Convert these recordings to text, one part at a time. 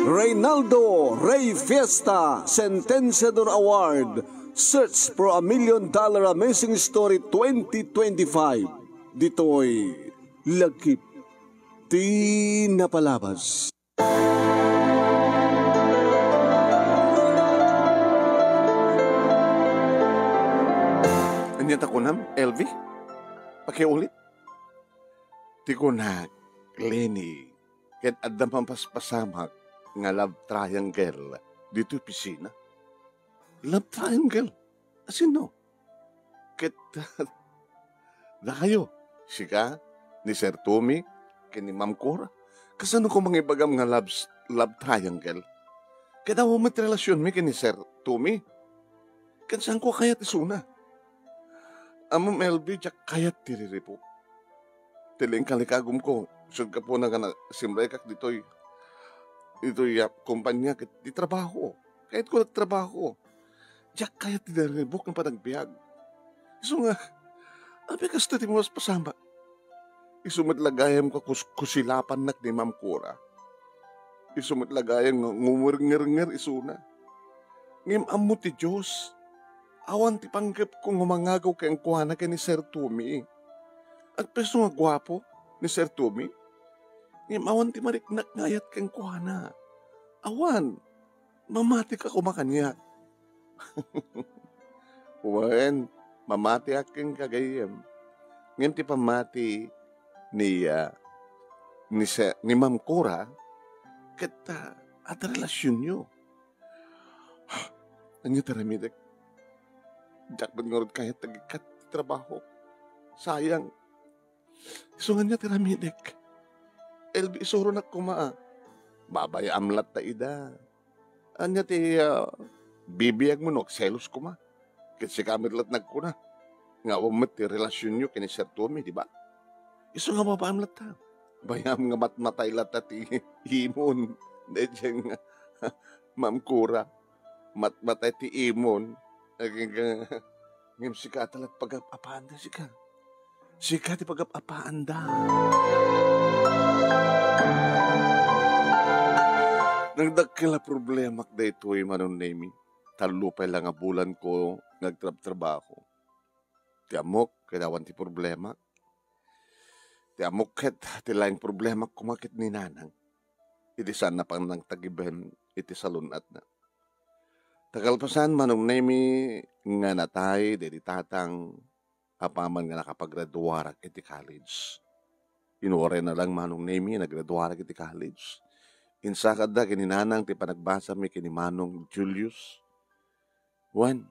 Reynaldo Rey Fiesta Sentenciador Award Search for a $1 Million Amazing Story 2025. Dito'y Lagkip Di Napalabas. Anyat ako nam, LV? Pakiulit? Di ko na, Lenny, kahit adam pampasamak nga love triangle dito yung pisina. Love triangle? Asino? Kahit, dayo, sika, ni Sir Tommy, kini Ma'am Cora. Kasano ko mga ibagam nga love triangle? Kahit ako matrelasyon mi kini Sir Tommy. Kahit saan ko kaya tisuna? Amam LB, jak kayat tiriripo. Tiling kalikagum ko, sud ka po na simray kak dito'y kumpanya, di trabaho. Kahit ko nagtrabaho, jak kayat tiriripo ng panagbiag. Iso nga, abi kasta ti mo mas pasama. Iso matlagayam ka kusilapan nak ni Ma'am Cora. Iso matlagayam ngumur-ngir-ngir iso na. Ngim amo ti Diyos. Awan ti panggap kong humangagaw kay ang kuhana kay ni Sir Tommy. At peso nga gwapo ni Sir Tommy. Ngim awan ti mariknak ngayat kay ang kuhana. Awan, mamati ka kumakanya. Wan, mamati aking kagayam. Ngim ti pamati ni Ma'am Cora kita at relasyon nyo. Ano taramidek? Diyak ba't ngorod kahit tagikat trabaho? Sayang. Isungan niya tiramidek. LB isuro na kumaa. Babay amlat ta ida. Anya ti bibiyag mo nok selos kuma. Kasi kamit lat nagkuna. Nga umit ti relasyon nyo kini Sir Tommy, di ba? Iso nga babay amlat ta. Bayam nga matmatay lat ti himon. Diyang Ma'am Cora. Matmatay ti imon. Ngim sika talat pag-apaanda sika. Sika ti pag-apaanda. Nagdagkila problemak da ito manon nami. Talupay lang nga bulan ko nagtrabaho. Ti amok kadawan ti problema. Ti amok ket ti laing problema kumakit ni nanang. Iti sana pang nang tagiben iti salunat na. Tagalpasan manong nemi nga natay dedi tatang apaman nga nakapagraduarak iti college. Inuore na lang manong nemi nagraduarak iti college. Insakad da kininanang ti panagbasa mi kini Manong Julius. Wan,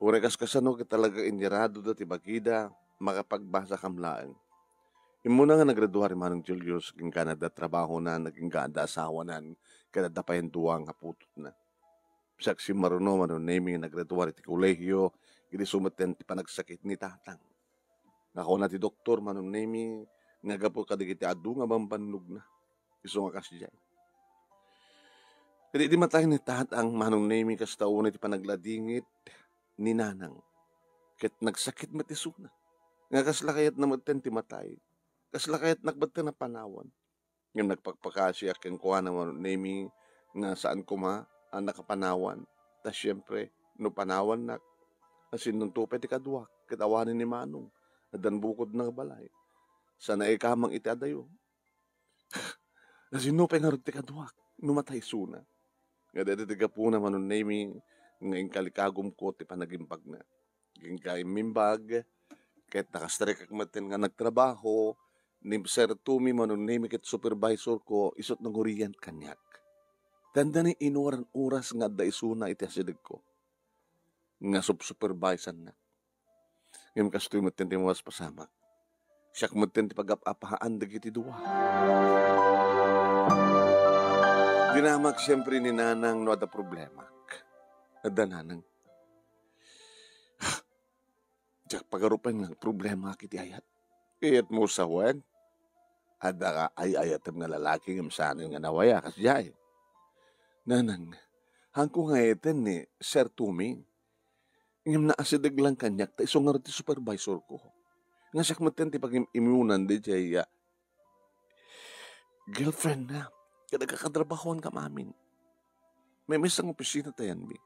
urekas kasano ki talaga inyarado da ti bagida makapagbasa kamlaan. Imo na nga nagraduar Manong Julius king Canada trabaho na naging ganda asawa nan kada dapayan duwang haputot na. Saksi maruno nami nagraduar iti kolehiyo, iti sumaten ti panagsakit ni tatang. Nako na ti doktor nami nga gapo kadigiti adu nga bambannog na. Iso nga kasiyay. Kadi di matay ni tatang nami kas taon iti panagladingit ni nanang. Ket nagsakit matisuna. Nga kaslakayat na maten ti matay. Kaslakayat nakbaten na panawan. Nga nagpagpakasya keng kuha na nami nga saan kuma ang nakapanawan. Ta siyempre, no panawan na, asin nung tupay ti kaduak, kitawanin ni Manong, adan bukod ng balay. Sana ikamang iti adayo. Asin no pay nga ti kaduak, numatay suna. Nga dati tiga po naman nun nami, ngayon kalikagom ko ti panagimbag na. Ngayon kaimimbag, kahit nakastrek akmatin nga nagtrabaho, ni Sir Tommy man nun nami kit supervisor ko, isot ng huriyan kanyak. Tanda ni inuran oras nga da isuna iti asidig ko. Nga supervisan na. Ngayon kastoy mo tinti mo pasama. Siyak mo tinti pag-apahaan dagiti duwa. Dinamak siyempre ni nanang no ada problema. Ada nanang. Diyak pagarupan ng problema kiti ayat. Kayat mo sawan. Ada ka ay-ayatam nga lalaki ng sanin nga nawaya kasjay. Nanang, hangko nga eten ni Sir Tommy. Ngam naasidag lang kanyak, ta iso nga ti supervisor ko. Nga siyak maten ti pag-imunan di jaya girlfriend na. Kaya nagkakatrabahoan ka mamin. May misang opisina tayan, mi.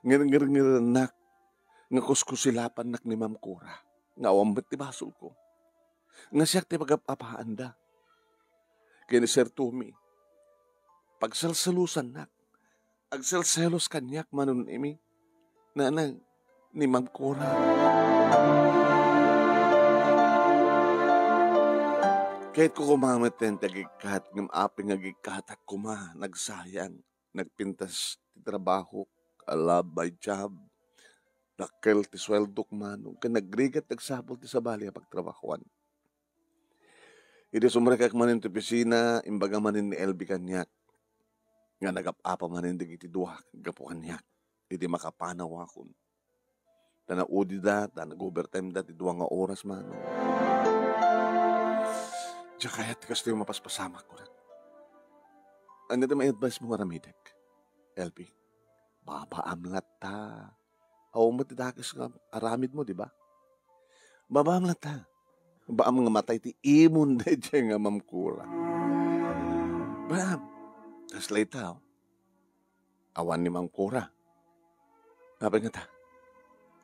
Ngar nak. Nga kuskusilapan nak ni Ma'am Cora. Nga awambat ti basol ko. Nga siyak ti pag-apaanda. Kaya ni Sir Tumi. Pagsalsalusan nak. Agsalselos kanyak manon imi. Nanang ni Ma'am Cora. Kahit ko kumamaten tagikat ng aping agikat at kuma nagsayang. Nagpintas ti trabaho. Alab by job. Dakkel ti sweldo manong. Ka nagrigat nagsabol ti sabali pagtrabahoan. Iti sumrekak manin ti opisina. Imbaga manin ni LB kanyak. Nga nagapapa manin di iti duha. Gapo kanyak. Iti makapanaw akon. Tanaudi da. Tanag-overtime da. Ti duha nga oras manong. Diya kaya ti kasto yung mapaspasamak ko na. Ano ito may advice mo maramidek? LB, babaam nga ta. Aw mo ti dakis nga aramid mo, di ba? Babaam nga ta. Baam nga matay ti imon na diya nga Ma'am Cora. Baam, tas later, awan ni Ma'am Cora. Sabi nga ta,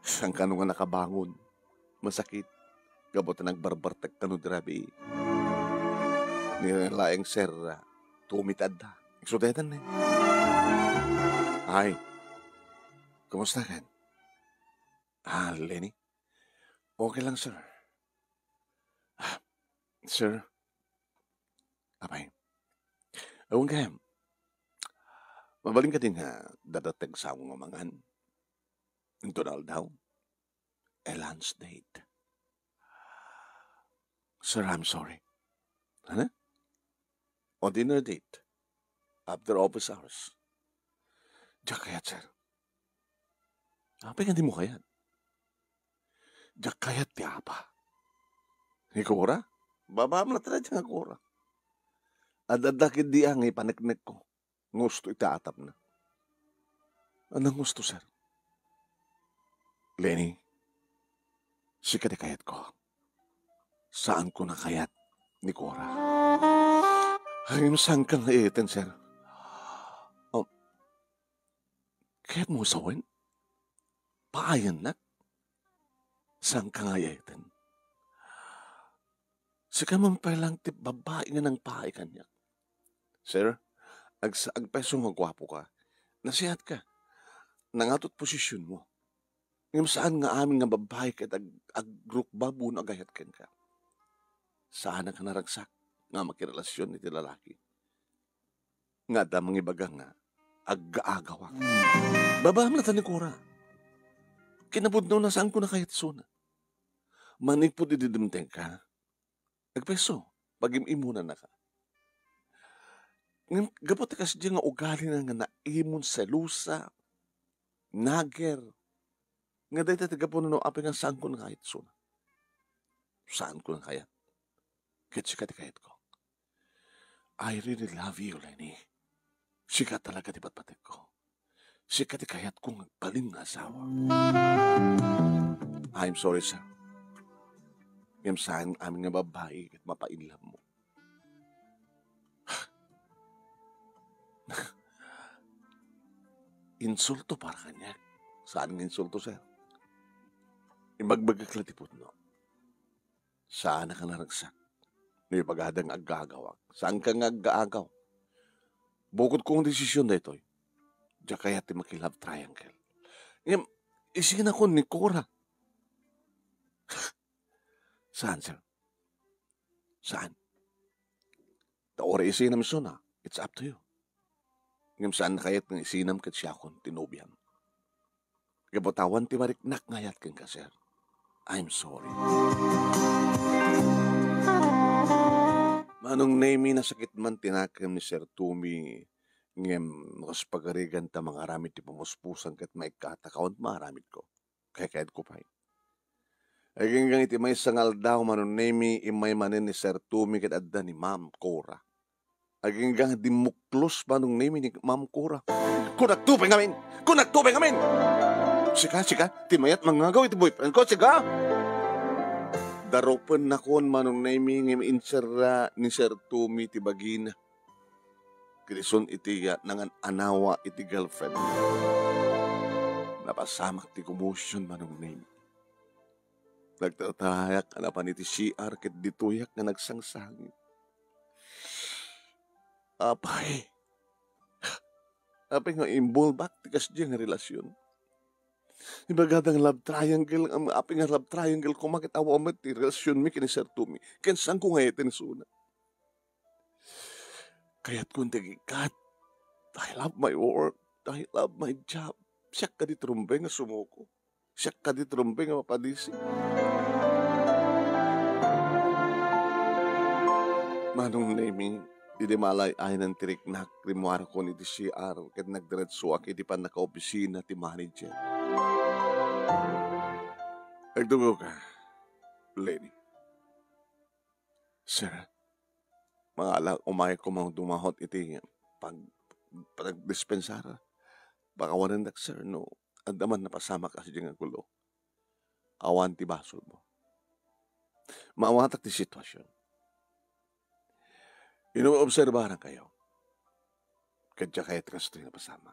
saan ka nga nakabangon? Masakit. Gabot na nagbarbartag ka no drabi. Nilaeng sir, tumitad na. Iksudetan na. Ay, kumusta kan? Lenny? Okay lang, sir. Sir? Abay. Ewan ka, mabaling ka din nga dadatag sa akong mamangan. Ito na daw. Lunch date. Sir, I'm sorry. Ano? O dinner date. After office hours. Diyak kayat, sir. Apa nga di mo kayat? Diyak kayat ti apa. Ni Cora? Babam na talaga nga Cora. Adadakid di ang ipaneknek ko. Gusto itaatap na. Anong gusto, sir? Lenny, sikati kayat ko. Saan ko na kayat ni Cora? Hangim saan kang naiitin, sir? Kaya't mo sawin? Paayan na? Saan ka naiitin? Sika man palang tip babae nga ng paay kanya. Sir, agpeso nga gwapo ka. Nasihat ka. Nangatot posisyon mo. Ngayon saan nga amin nga babae kat ag-group babu na agayat ka. Saan ka naragsak nga makirelasyon iti lalaki. Nga da mga ibaga nga ag-aagawak. Babaam na ni Cora. Kinabudnaw na saan ko na kahit suna. Manig po dididimteng ka. Nagpeso, pag-imunan na ka. Gapot kasi diyan nga ugali na nga naimon sa lusa, nager. Nga dahil tatiga po na apin nga saan ko na kahit suna. Saan ko na kaya? Kahit sikat kahit ko. I really love you, Lenny. Sikat talaga di patpatik ko. Sikat kahit kong nagpalim nga asawa. I'm sorry, sir. Ngayon saan aming nga babae at mapainlam mo. Insulto para kanya. Saan nga insulto, sir? Imagbagaklatipot, no? Saan ka naragsak? May paghadang agagawak. Saan ka nga agaagaw? Bukod kong desisyon na ito. Diya kaya ti makilove triangle. Ngayon, isigin ako ni Cora. Saan, sir? Saan? Taora isinam so na. It's up to you. Ngayon saan na kaya't ng isinam kat siya akong tinubyan. Gabotawan ti mariknak ngayat kang ka, sir. I'm sorry. Manong name na sakit man tinakam ni Sir Tumi ngem pagarigan ta mga ramit ti pumuspusan kat may katakawant maramit ko. Kaya kahit ko pa. Aging iti may sangal daw manong name imay manin ni Sir Tumi kat adda ni Ma'am Cora. Aging dimuklos manong name ni Ma'am Cora. Kunagtupay ngamin! Kunagtupay ngamin! Sika, timayat mangagaw iti boyfriend ko, sika! Daropen na kon manong naiming insera ni Sir Tumi ti bagina. Krison iti nangan anawa iti girlfriend. Napasamak ti commotion manong name. Nagtatayak anapan iti CR ket dituyak nga nagsangsangit. Apay nga involved ti kasdi nga relasyon. Ibagadang love triangle, ang api nga love triangle ko makit awamat ti relasyon mi kini Sir Tumi. Ken saan ko nga itin suna. Kaya't kung tagikat, I love my work, I love my job. Siyak ka di trumbe nga sumuko. Siyak ka di trumbe nga mapadisi. Manong naming, di malay ay ng tirik na krimuara ko ni CR ket nagdiretso aki di pa naka-opisina ti manager. Nagdugo ka, Lenny. Sir, mga alang umay ko mga dumahot iti pag-dispensara. Baka wanan sir, no, andaman napasama kasi dyan ang gulo. Awan ti basol mo. Maawatak ti sitwasyon. Ino-obserbahan kayo. Kadya kahit kasto yung napasama.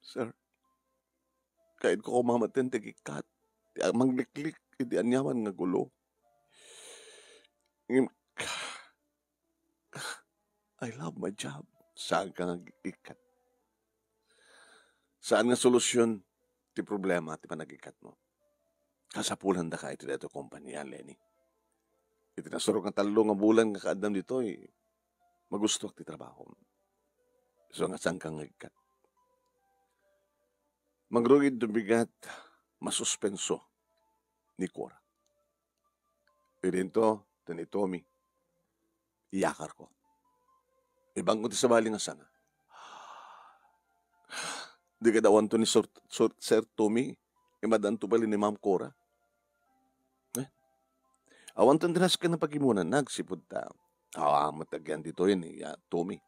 Sir, kahit ko kumamatin tigikat, mangliklik, hindi anyaman nga gulo. I love my job. Saan ka nga ikat? Saan nga solusyon ti problema ti panagikat mo? Kasapulan da ka iti dito kompanya, Lenny. Iti nasurok nga talo nga bulan nga kaadam dito, magusto ti trabaho. So nga saan ka nga ikat? Magrugid dumigat, masuspenso ni Cora. Idento, ni Tommy, iyakar ko. Ibang ko ti sabali nga sana. Di ka dawan to ni Sir Tommy, imadan to bali ni Ma'am Cora. Awan to dinas ka na pagimunan, nagsipod ta. Matagyan dito yun Tommy.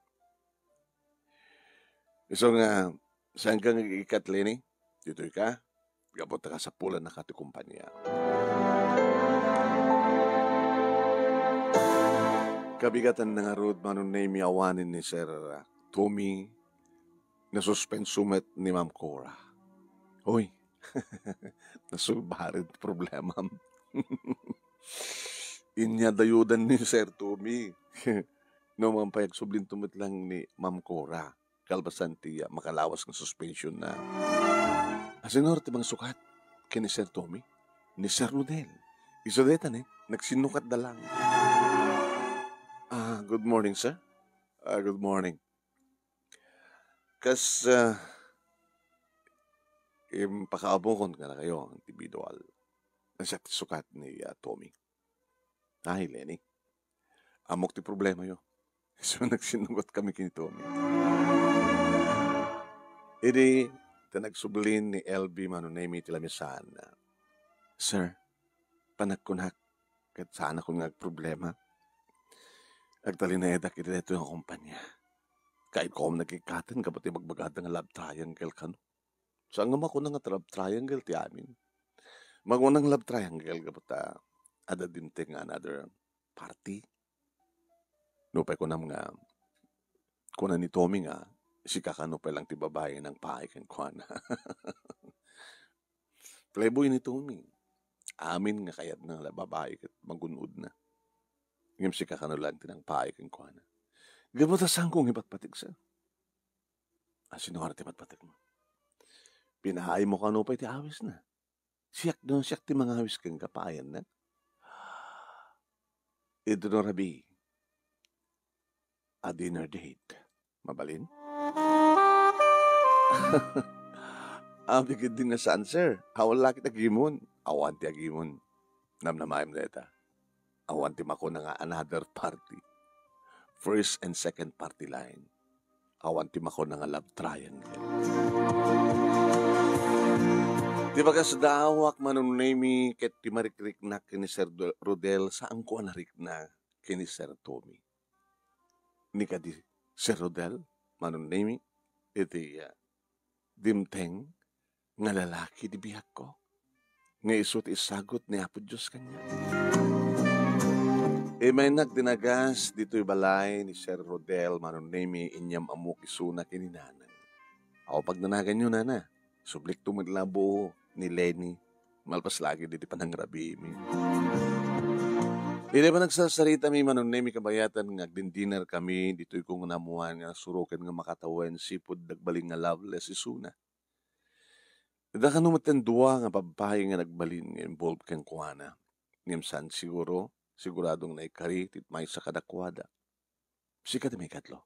So nga, saan ka nga Lenny? Dito ka, gabot ka sa pulan na kati kumpanya. Kabigatan na nga road manon na imiawanin ni Sir Tommy na suspensumet ni Ma'am Cora. Hoy, nasubarit problema. Inya dayudan ni Sir Tommy. No man payag sublin tumit lang ni Ma'am Cora. Kalbasan tiya makalawas ng suspension na. Asinor ti bang sukat kini Sir Tommy? Ni Sir Rodel. Isodetan nagsinukat na lang. Good morning, sir. Good morning. Kas, pakaabong ka na kayo, individual. Ang sukat ni Tommy. Ay, Lenny. Amok ti problema yo. So, nagsinugot kami kini Tommy. Idi, nagsublin ni LB manunemi tilamisan na, Sir, panagkunak, kat saan ako nagproblema. Agtali na edak iti dito yung kumpanya. Kahit ko nagkikatan, kapati magbagada nga love triangle ka, no? Saan nga mako nga love triangle ti amin? Magunang love triangle, kapata ada dinting another party. No, pa ko nam nga, kuna ni Tommy nga, si kakano pa lang ti babae ng pahay kan kuana. Playboy ni Tommy. Amin nga kayat ng babae kat magunod na. Ngayon si kakano lang tinang pahay kan kuana. Gabot asang kong ipatpatig sa. Sinuhar ti patpatig mo. Pinahay mo kano pa iti awis na. Siyak ti mga awis kang kapayan na. Ito no rabi. A dinner date. Mabalin? Bigid din na saan, sir. Hawan laki tagimon. Awan ti agimon. Namnamayam neta. Awan ti mako na nga another party. First and second party line. Awan ti mako na nga love triangle. Di ba kas dawak manunemi ket ti marikrik na kini Sir Rodel saan ko narik na kini Sir Tommy. Ni kadi Sir Rodel manunemi iti dimteng nga lalaki di bihag ko. nga isut isagot ni Apo Diyos kanya. May nagdinagas dito'y balay ni Sir Rodel manunemi inyam amok isuna kininanang. Ako pag nanagan yun, nana, sublik tumidlabo ni Lenny. Malpas lagi dito pa ng rabi mi. Hindi pa nagsasarita mi manunemi kabayatan nga agdindiner kami dito'y kung namuhan nga surukan nga makatawan sipod nagbaling nga loveless isuna. Da ka numatan duwa nga babae nga nagbalin nga involved kang kuwana. Ngimsan siguradong naikari tit may sa kadakwada. Sikat may katlo.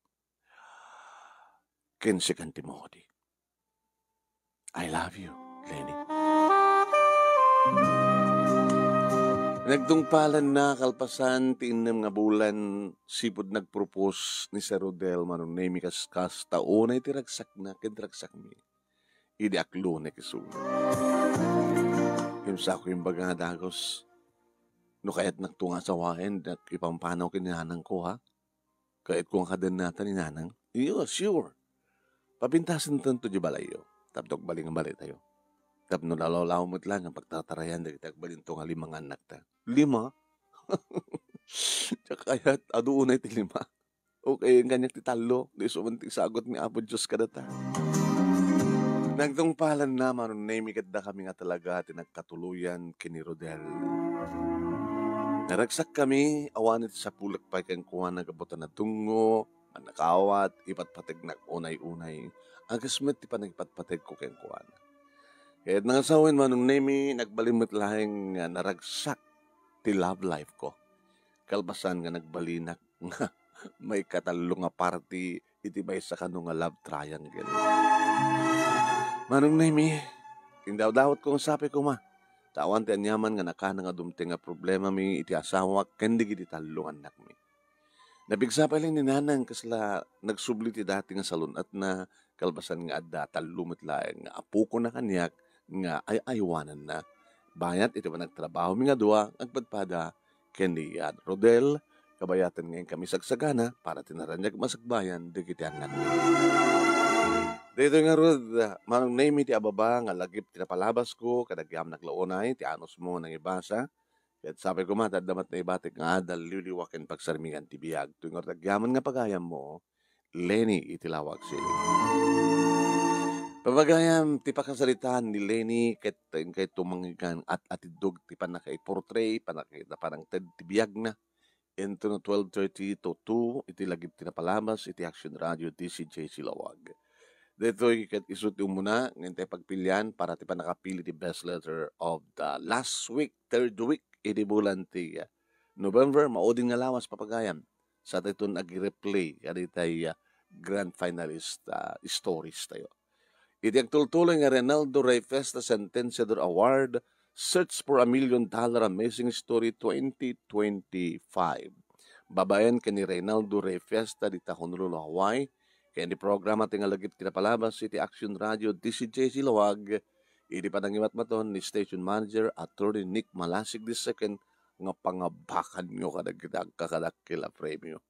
Ken si kan Timothy. I love you, Lenny. Nagtungpalan na kalpasan tiinam nga bulan sipod nagpropose ni Sir Rodel manunemi kaskas taon ay tiragsak na kentragsak mi. Idi aklo na kisuna. Himsa ko yung baga dagos. No kaya't nagtunga sa wahin at ipampanaw kininanang ko ha. Kaya't kung kadan natin ni nanang. Iyo, sure. Papintasan tanto di balayo. Tapdok baling ang bali tayo. Tapno nalalaw mo't lang ang pagtatarayan dahil tagbalin nga 5 anak ta. 5? Kaya't aduunay ti 5. Okay, ang ganyan ti talo. Di sumanting sagot ni Apo Diyos kadata. Nagtungpalan na manunemi kadda kami nga talaga tinagkatuluyan kini Rodel. Naragsak kami, awanit sa pulak pa kang kuha na gabutan na tungo, manakawat, ipatpatag na unay-unay. Agasmet ti pa nagpatpatag ko kang kuha na. Kahit nangasawin manunemi, nagbalimot lahing naragsak ti love life ko. Kalbasan nga nagbalinak nga may katalo nga party itibay sa kano nga love triangle. Manong Nemi, tindaw-dawat kong sabi ko ma. Tawan ti anyaman nga nakana nga dumting nga problema mi iti asawa kendi giti talong anak mi. Nabigsa pa lang ni nanang kasla nagsubli ti dati nga salunat na kalbasan nga adda talumot laeng nga apo ko na kanyak nga ay-aywanan na. Bayat iti pa nagtrabaho mi nga dua agpadpada kendi Rodel kabayatan ngayon kami sagsagana para tinaranyag masagbayan digiti anak mi. Dito nga Rod, manong name ti ababa nga lagip tinapalabas ko, kadagyam naglaonay, ti anos mo nang ibasa. At sabi ko matadamat na ibatik nga adal liliwakin pagsarmingan ti biyag. Tuwing ortagyaman nga pagayam mo, Lenny itilawag sila. Pabagayam ti pakasalitaan ni Lenny kay tumangigan at atidog ti panakay-portray, panakita parang ti biyag na. Into no 12:30 to 2, iti lagip tinapalabas, iti Action Radio, DCJ Silawag. Dito isut yung muna ng pagpilian para ti pa nakapili ti best letter of the last week, third week, iti bulan ti November, maudin nga lawas papagayam sa titon ag-replay kadi tay grand finalist stories tayo. Iti agtultuloy nga Reynaldo Ray Festa Sentenciador Award, Search for $1 Million Amazing Story 2025. Babayan ni Reynaldo Ray Festa di Honolulu, Hawaii. Kaya di programa tinga lagip kinapalabas iti Action Radio DCJ Silawag, iti panangimat maton ni Station Manager Attorney Nick Malasig II nga pangabakan nyo kadagdag kakadakila premyo.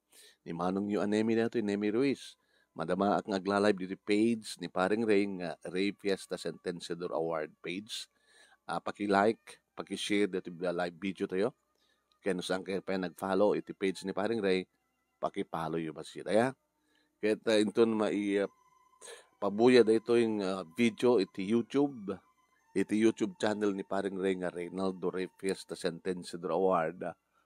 Ni manong nyo anemi na ito, Nemi Ruiz. Madama ak nagla-live dito page ni paring Ray nga Ray Fiesta Sentenciador Award page. Paki-like, paki-share dito live video tayo. Kaya nusang kayo pa nag-follow iti page ni paring Ray, paki-follow yung basita ya. Kaya inton pabuya da ito yung video iti YouTube channel ni paring Ray nga Reynaldo Ray Fiesta Sentenciador Award.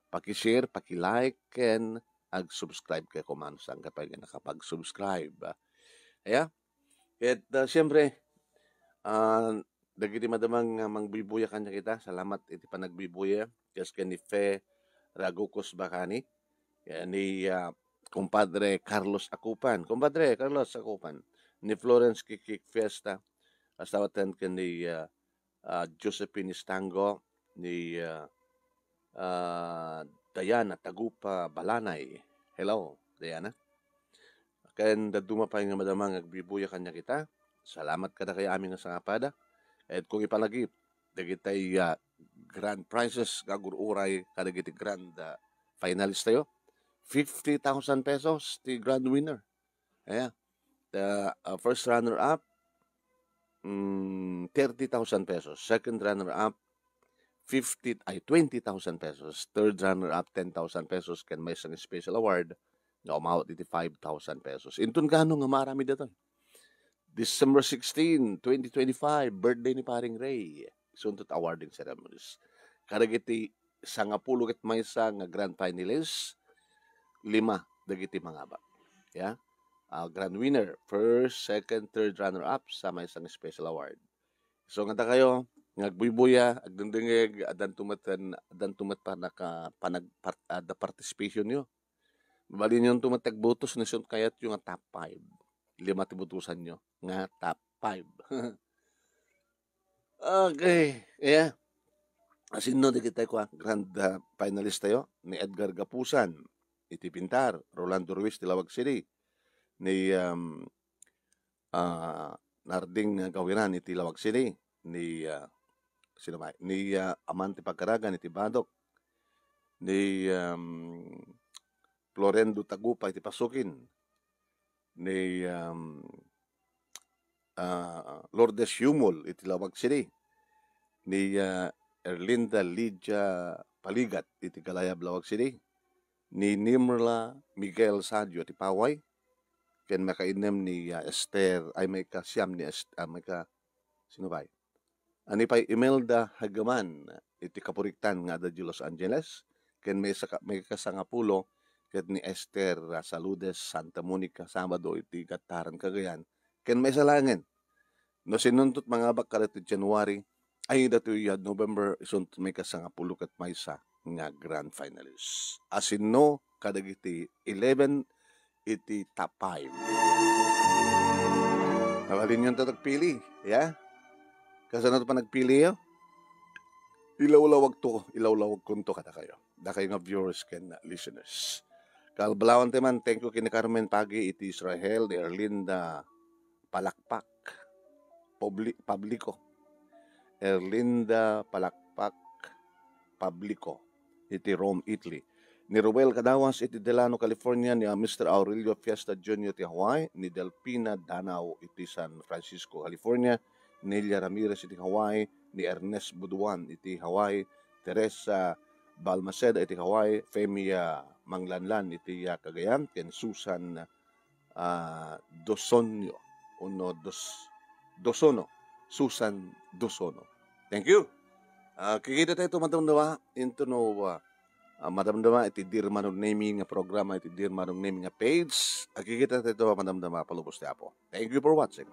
Paki-share, paki-like, and ag-subscribe kayo kung ano saan kapag nakapag-subscribe. Kaya, siyempre, dagiti madamang mangbibuya kanya kita. Salamat iti panagbibuya. Kasi ni Fe Ragukos Bakani. Kaya ni Compadre Carlos Acupan. Ni Florence Kikik Fiesta. Asawatan ka ni Josephine Istango. Ni Diana Tagupa Balanay. Hello, Diana. Kaya dumapay nga madamang agbibuya kanya kita. Salamat ka na kay aming nga sangapada. At kung ipalagip, dagitay grand prizes kagururay kadagiti grand finalist tayo. 50,000 pesos, the grand winner. Ayan. The first runner-up, 30,000 pesos. Second runner-up, 20,000 pesos. Third runner-up, 10,000 pesos. Ken may isang special award na umawat iti 5,000 pesos. Intun kano nga marami dito. December 16, 2025, birthday ni Paring Ray. Suntot awarding ceremonies. Karagiti sangapulo ket maysa nga grand finalists, 5 dagiti mga ba. Yeah? Grand winner, first, second, third runner-up sa may isang special award. So nga kayo, ngagbuybuya, agdendengeg, adan tumat pa naka da participation nyo. Bali nyo tumatagbotos na siya kayat yung top 5. 5 tibutusan nyo. Nga top 5. Okay. Yeah. Asino di kita ko grand finalist tayo ni Edgar Gapusan, iti Pintar, Rolando Ruiz, Tilawag City, ni Narding Gawiran, iti Tilawag City, ni sino ba? Ni Amante Pagkaragan, iti Badok, ni Florendo Tagupa, iti Pasukin, ni Lourdes Humol, iti Tilawag City, ni Erlinda Lydia Paligat, iti Kalayab, Lawag City, ni Nimrla Miguel Sadio, iti Paway, ken makainem ni Esther, ay may kasyam ni Esther, may ka, sino ba? Ani pa Imelda Hagaman, iti Kapuriktan nga da Los Angeles, ken may kasangapulo, ken ni Esther Saludes, Santa Monica, Sabado, iti Gataran, Cagayan, ken may salangin. No sinuntot mga bakal iti January, ay dito yung November, isunt may kasangapulo ket maysa nga grand finalists. Asin no, kadagiti 11, iti top 5. Nabalin yung tatagpili, yeah? Kasi na ito pa nagpili yun? Ilawlawag kunto kata kayo. Da kayo nga viewers ken listeners. Kalbalawan teman, thank you kini Carmen Pagi, iti Israel, ni Erlinda Palakpak, Publico. Erlinda Palakpak, Publico, iti Rome, Italy. Ni Ruel Cadawas, iti Delano, California, ni Mr. Aurelio Fiesta Jr. iti Hawaii, ni Delpina Danao, iti San Francisco, California, Nelia Ramirez iti Hawaii, ni Ernest Buduan iti Hawaii, Teresa Balmaceda iti Hawaii, Femia Manglanlan iti Cagayan, ken Susan Dosono, Susan Dosono. Thank you. Kikita tayo madamdawa into no madamdama iti Dear Manong Naming nga programa, iti Dear Manong Naming nga page. Kikita tayo madamdama palubos tayo po. Thank you for watching.